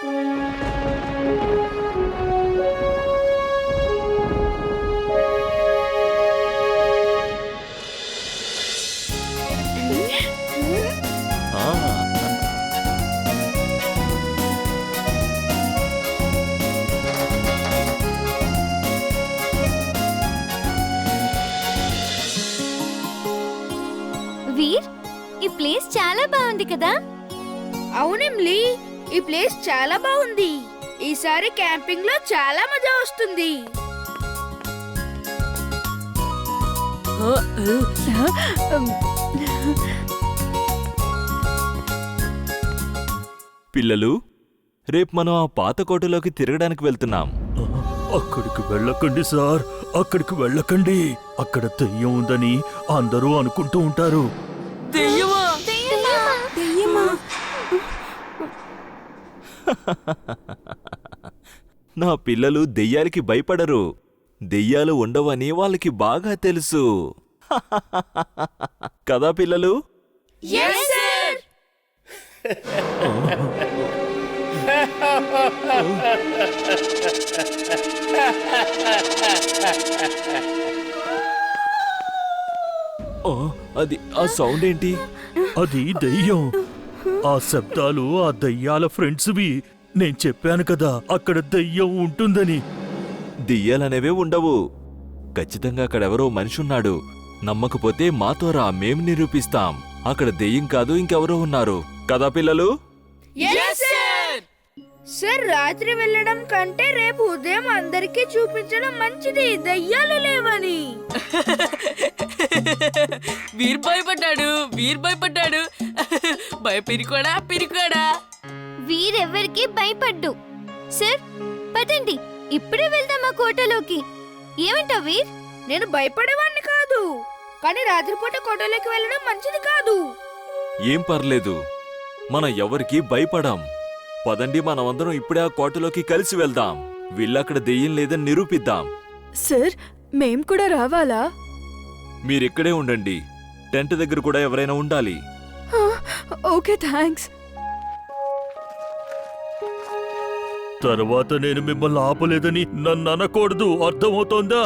వీర్, ఈ ప్లేస్ చాలా బాగుంది కదా? అవునిమ్లీ, ఈ ప్లేస్ చాలా బాగుంది. ఈసారి క్యాంపింగ్ లో చాలా మజా వస్తుంది. పిల్లలు, రేపు మనం ఆ పాత కోటలోకి తిరగడానికి వెళ్తున్నాం. అక్కడికి వెళ్ళకండి సార్, అక్కడికి వెళ్ళకండి. అక్కడ దెయ్యం ఉందని అందరూ అనుకుంటూ ఉంటారు. నా పిల్లలు దెయ్యాలకి భయపడరు. దెయ్యాలు ఉండవని వాళ్ళకి బాగా తెలుసు. కదా పిల్లలు? అది ఆ సౌండ్ ఏంటి? అది దెయ్యం. ఆ శబ్దాలు ఆ దెయ్యాల ఫ్రెండ్స్వి. నేను చెప్పాను కదా అక్కడ దెయ్యం ఉంటుందని. దెయ్యాలనేవే ఉండవు. ఖచ్చితంగా అక్కడెవరో మనిషి ఉన్నాడు. నమ్మకపోతే మాతో రా, మేం నిరూపిస్తాం. అక్కడ దెయ్యం కాదు, ఇంకెవరో ఉన్నారు. కదా పిల్లలు? సార్, రాత్రి వెళ్ళడం కంటే రేపు ఉదయం అందరికీ చూపించడం మంచిది, దయ్యాలు లేవని. వీర్ భయపడ్డాడు. పిరికోడా. వీరెవ్వరికి భయపడ్డు. సార్, పదండి, ఇప్పుడే వెళ్దాం ఆ కోటలోకి. ఏమంటావు వీర్? నేను భయపడేవాణ్ణి కాదు, కానీ రాత్రిపూట కోటలోకి వెళ్ళడం మంచిది కాదు. ఏం పర్లేదు, మనం ఎవరికి భయపడాం. పదండి, మనమందరం ఇప్పుడే ఆ కోటలోకి కలిసి వెళ్దాం. వీళ్ళక్కడ దెయ్యం లేదని నిరూపిద్దాం. సార్, మేం కూడా రావాలా? మీరిక్కడే ఉండండి. టెంట్ దగ్గర కూడా ఎవరైనా ఉండాలి. Okay, thanks. తర్వాత నేను మిమ్మల్ని ఆపలేదని నన్ను అనకూడదు, అర్థమవుతోందా?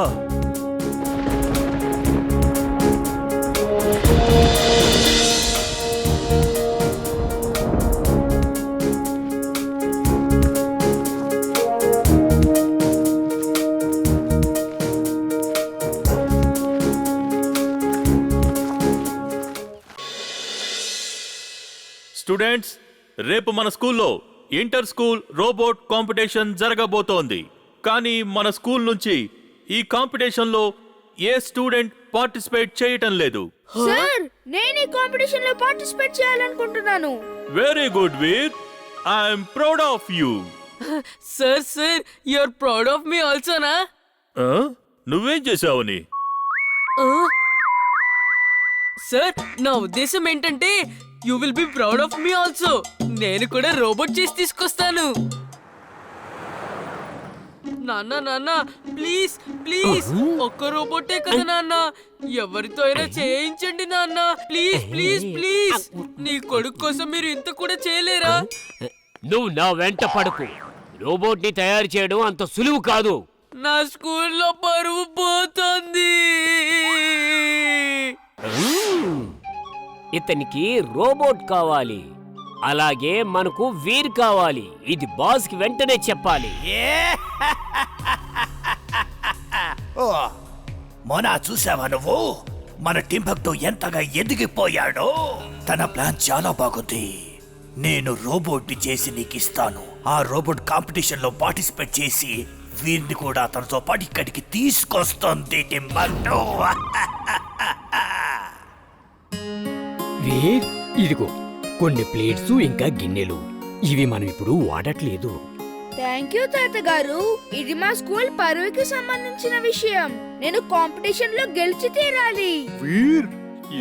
స్టూడెంట్స్, రేపు మన స్కూల్లో ఇంటర్ స్కూల్ రోబోట్ కాంపిటీషన్ జరగబోతోంది. కానీ మన స్కూల్ నుంచి ఈ కాంపిటీషన్లో ఏ స్టూడెంట్ పార్టిసిపేట్ చేయటం లేదు. సార్, నేను ఈ కాంపిటీషన్ లో పార్టిసిపేట్ చేయాలనుకుంటున్నాను. Very good Veer, I'm proud of you. Sir, you are proud of me ఆల్సోనా? నువ్వేం చేశావని? సార్, నా ఉద్దేశం ఏంటంటే you will be proud of me also. నేను కూడా రోబోట్ చేసి తీసుకొస్తాను. నాన్న ప్లీజ్ ఒక్క రోబోటే కదా నాన్న, ఎవరితో అయినా చేయించండి నాన్న. ప్లీజ్ నీ కొడుకు కోసం మీరు ఇంత కూడా చేయలేరా? నువ్వు నా వెంట పడకు. రోబోట్ ని తయారు చేయడం అంత సులువు కాదు. నా స్కూల్లో పరువు పోతుంది. ఇతనికి రోబోట్ కావాలి, అలాగే మనకు వీర్ కావాలి. ఇది బాస్ కి వెంటనే చెప్పాలి. మొన్న చూసావా నువ్వు? మన టింపక్తో ఎంతగా ఎదిగిపోయాడో. తన ప్లాన్ చాలా బాగుంది. నేను రోబోట్ ని చేసి నీకు ఇస్తాను. ఆ రోబోట్ కాంపిటీషన్ లో పార్టిసిపేట్ చేసి వీరిని కూడా తనతో పాటు ఇక్కడికి తీసుకొస్తుంది టింపక్తో. వీర్, ఇదిగో కొన్ని ప్లేట్స్ ఇంకా గిన్నెలు. ఇవి మనం ఇప్పుడు వాడట్లేదు. థ్యాంక్ యూ తాతగారు. ఇది మా స్కూల్ పరువుకి సంబంధించిన విషయం. నేను కాంపిటీషన్ లో గెలిచి తీరాలి. వీర్,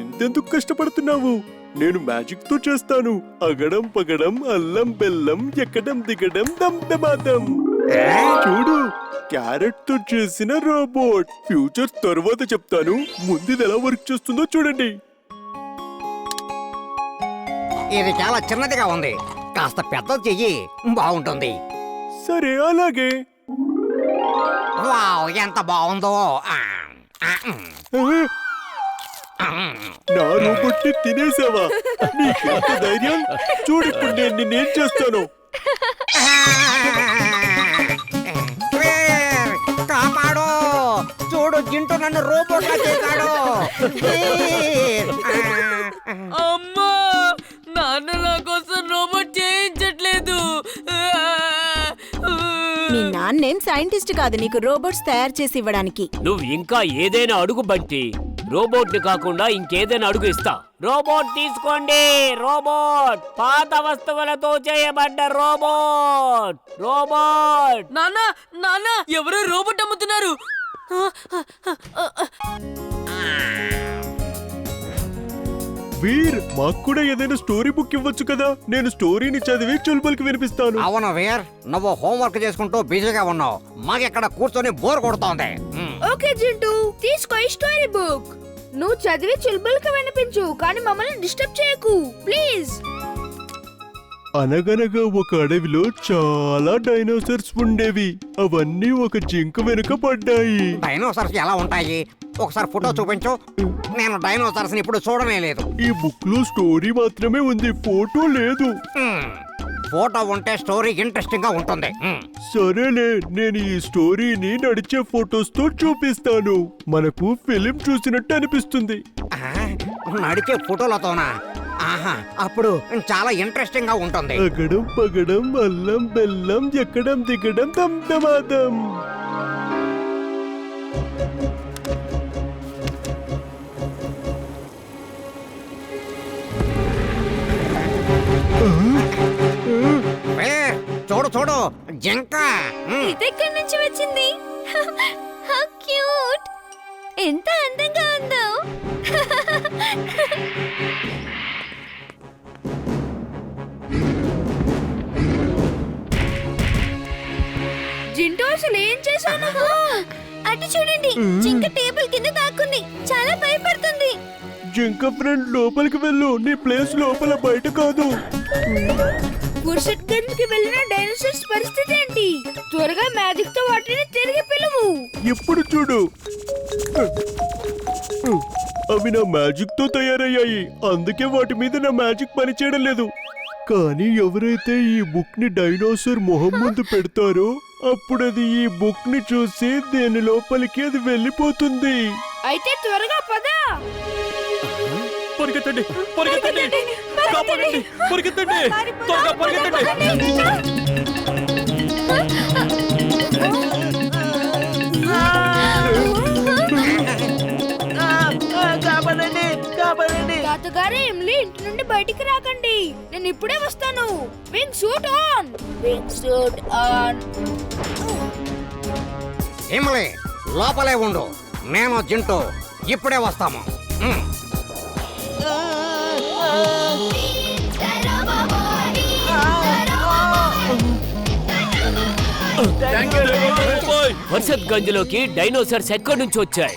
ఇంతెందుకు కష్టపడుతున్నావు? నేను మ్యాజిక్ తో చేస్తాను. అగడం పగడం, అల్లం బెల్లం, ఎక్కడం దిగడం, దమ్దమాదం. చూడు, క్యారెట్ తో చేసిన రోబోట్. ఫ్యూచర్ తర్వాత చెప్తాను, ముందు ఎలా వర్క్ చేస్తుందో చూడండి. ఇది చాలా చిన్నదిగా ఉంది. కాస్త పెద్ద చెయ్యి బాగుంటుంది. సరే అలాగే. వావ్, ఎంత బాగుందో. నా రోబోట్ ని తినేసావా? నీకెంత ధైర్యం? చూడు ఇప్పుడు నేను నిన్నేం చేస్తాను. కాపాడు, చూడు జింటూ నన్ను రోబోట్ చేశాడు. అమ్మా, నాన్న నా కోసం రోబోట్ చేయించట్లేదు. మీ నాన్నేం సైంటిస్ట్ కాదు నీకు రోబోట్స్ తయారు చేసి ఇవ్వడానికి. నువ్వు ఇంకా ఏదైనా అడుగు బంటి, రోబోట్ ని కాకుండా ఇంకేదైనా అడుగు ఇస్తా. రోబోట్ తీసుకోండి. రోబోట్, పాత వస్తువులతో చేయబడ్డ రోబోట్. రోబోట్. నాన్న, నాన్న, ఎవరో రోబోట్ అమ్ముతున్నారు. వీర్, మాకు కూడా ఏదైనా స్టోరీ బుక్ ఇవ్వచ్చు కదా. నేను స్టోరీని చదివి చుల్బుల్కి వినిపిస్తాను. అవును వీర్, నువ్వు హోంవర్క్ చేసుకుంటూ బిజీగా ఉన్నావు. మాకెక్కడ కూర్చొని బోర్ కొడుతోంది. ఓకే జింటూ, తీసుకో ఈ స్టోరీ బుక్. నువ్వు చదివి చుల్బుల్కి వినిపించు, కానీ మమ్మల్ని డిస్టర్బ్ చేయకు ప్లీజ్. అనగనగా ఒక అడవిలో చాలా డైనోసార్స్ ఉండేవి. అవన్నీ ఒక జింక వెనుక పడ్డాయి. డైనోసార్స్ ఎలా ఉంటాయి? ఒకసారి ఫోటో చూపించు. నేను డైనోసార్స్ ఇప్పుడు చూడనే లేదు. ఈ బుక్ లో స్టోరీ మాత్రమే ఉంది, ఫోటో లేదు. ఫోటో ఉంటే స్టోరీ ఇంట్రెస్టింగ్ గా ఉంటుంది. సరేలే, నేను ఈ స్టోరీని నడిచే ఫోటోస్ తో చూపిస్తాను. మనకు ఫిలిం చూసినట్టు అనిపిస్తుంది. నడిచే ఫోటోలతోనా? ఆహా, అప్పుడు చాలా ఇంట్రెస్టింగ్ గా ఉంటుంది. అగడం పగడం అల్లం బెల్లం ఎక్కడం దిగడం దమ్దమాదం. చూడు చూడు, జింక. ఇదెక్కడి నుంచి వచ్చింది? How cute! ఎంత అందంగా ఉందో. జింటూ అసలు ఏం చేశాను? అటు చూడండి, జింక టేబుల్ కింద దాక్కుంది. చాలా భయపడుతుంది. జింక ఫ్రెండ్, లోపలికి వెళ్ళు. నీ ప్లేస్ లోపల, బయట కాదు. ఫుర్సత్ గంజ్ కి వెళ్ళిన డైనోసార్స్ పరిస్థితి ఏంటి? త్వరగా మ్యాజిక్ తో వాటిని తిరిగి పిలువు. ఇప్పుడు చూడు, అవి నా మ్యాజిక్ తో తయారయ్యాయి. అందుకే వాటి మీద నా మ్యాజిక్ పనిచేయడం లేదు. కానీ ఎవరైతే ఈ బుక్ ని డైనోసార్ మొహం ముందు పెడతారో అప్పుడు అది ఈ బుక్ ని చూసి దేని లోపలికి అది వెళ్ళిపోతుంది. అయితే త్వరగా పద. పరిగెత్తండి, పరిగెత్తండి, కాపాడండి, పరిగెత్తండి, త్వరగా పరిగెత్తండి. తాతగారే ఎమ్లీ, ఇంటి నుండి బయటికి రాకండి. నేను ఇప్పుడే వస్తాను. Wing suit on, wing suit on. ఏమలే, లోపలే ఉండు. నేను జింటూ ఇప్పుడే వస్తాము. వర్షత్ గంజ్ లోకి డైనోసార్స్ ఎక్కడి నుంచి వచ్చాయి?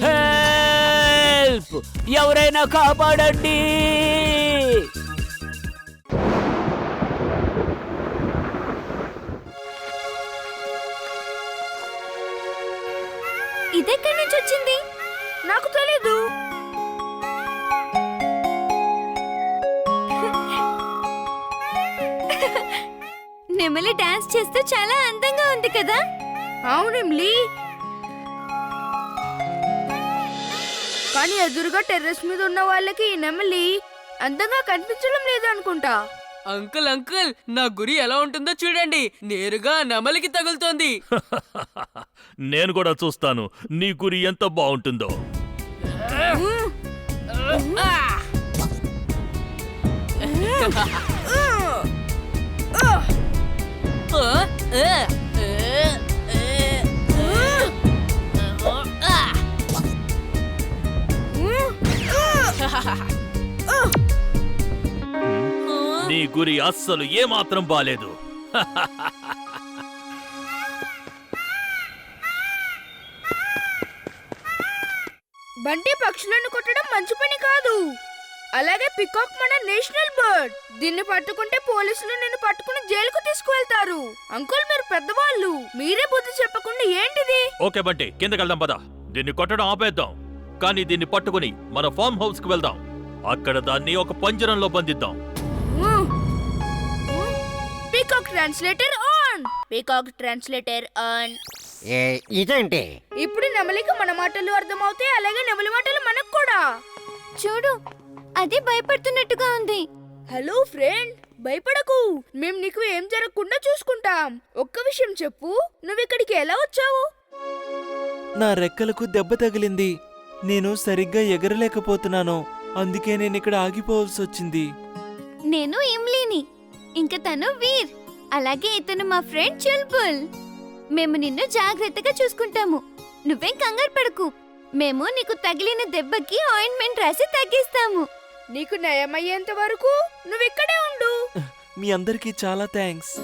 హెల్ప్! ఎవరైనా కాపాడండి! ఇదెక్కడి నుంచి వచ్చింది? నాకు తెలీదు. నెమలి డాన్స్ చేస్తూ చాలా అందంగా ఉంది కదా. అవును ఎమ్లీ, కానీ ఎదురుగా టెర్రస్ మీద ఉన్న వాళ్ళకి ఈ నెమలి అందంగా కనిపించడం లేదు అనుకుంటా. అంకుల్ అంకుల్, నా గురి ఎలా ఉంటుందో చూడండి. నేరుగా నెమలికి తగులుతోంది. నేను కూడా చూస్తాను నీ గురి ఎంత బాగుంటుందో. నీ గురి అస్సలు ఏమాత్రం బాలేదు. బంటి, పక్షులను కొట్టడం మంచి పని కాదు. అలాగే పికాక్ మన నేషనల్ బర్డ్. దీన్ని పట్టుకుంటే పోలీసులు నిన్ను పట్టుకుని జైలుకు తీసుకువెళ్తారు. అంకుల్ మీరు పెద్దవాళ్ళు, మీరే బుద్ధి చెప్పకుండా ఏంటిది? ఓకే బంటి, కిందకెళ్దాం పద. దీన్ని కొట్టడం ఆపేద్దాం, కానీ దీన్ని పట్టుకుని మన ఫామ్ హౌస్ కి వెళ్దాం. అక్కడ దాన్ని ఒక పంజరంలో బంధిద్దాం. Peacock translator on. Peacock translator on. ఇదేంటి? ఇప్పుడు నెమలికి మన మాటలు అర్థమవుతాయి, అలాగే నెమలి మాటలు మనకు కూడా. చూడు, అది భయపడుతున్నట్టుగా ఉంది. హలో ఫ్రెండ్, భయపడకు. మేం నీకు ఏం జరగకుండా చూసుకుంటాం. ఒక్క విషయం చెప్పు, నువ్వు ఇక్కడికి ఎలా వచ్చావు? నా రెక్కలకు దెబ్బ తగిలింది. నేను సరిగ్గా ఎగరలేకపోతున్నాను. అందుకే నేను ఇక్కడ ఆగిపోవాల్సి వచ్చింది. నేను ఇమ్లీని, ఇంక తను వీర్, అలాగే ఇతను మా ఫ్రెండ్ చుల్బుల్. మేము నిన్ను జాగ్రత్తగా చూసుకుంటాము. నువ్వేం కంగారు పడకు. మేము నీకు తగిలిన దెబ్బకి ఆయింట్మెంట్ రాసి తగ్గిస్తాము. నీకు నయమయ్యేంత వరకు నువ్వు ఇక్కడే ఉండు. మీ అందరికీ చాలా థ్యాంక్స్.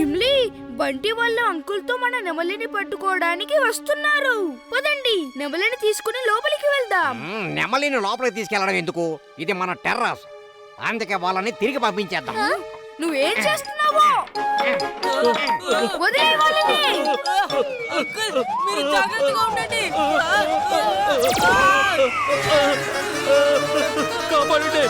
ఇమ్లీ, బంటి వాళ్ళ అంకుల్ తో మన నెమలిని పట్టుకోవడానికి వస్తున్నారు. పదండి, నెమలిని తీసుకుని లోపలికి వెళ్దాం. నెమలిని లోపలికి తీసుకెళ్లడం ఎందుకు? ఇది మన టెర్రస్. అందుకే వాళ్ళని తిరిగి పంపించేద్దాం. నువ్వేం చేస్తున్నావో? వదిలేయ్ వాళ్ళని. అంకుల్ మీరు జాగ్రత్తగా ఉండండి. కాపాడండి.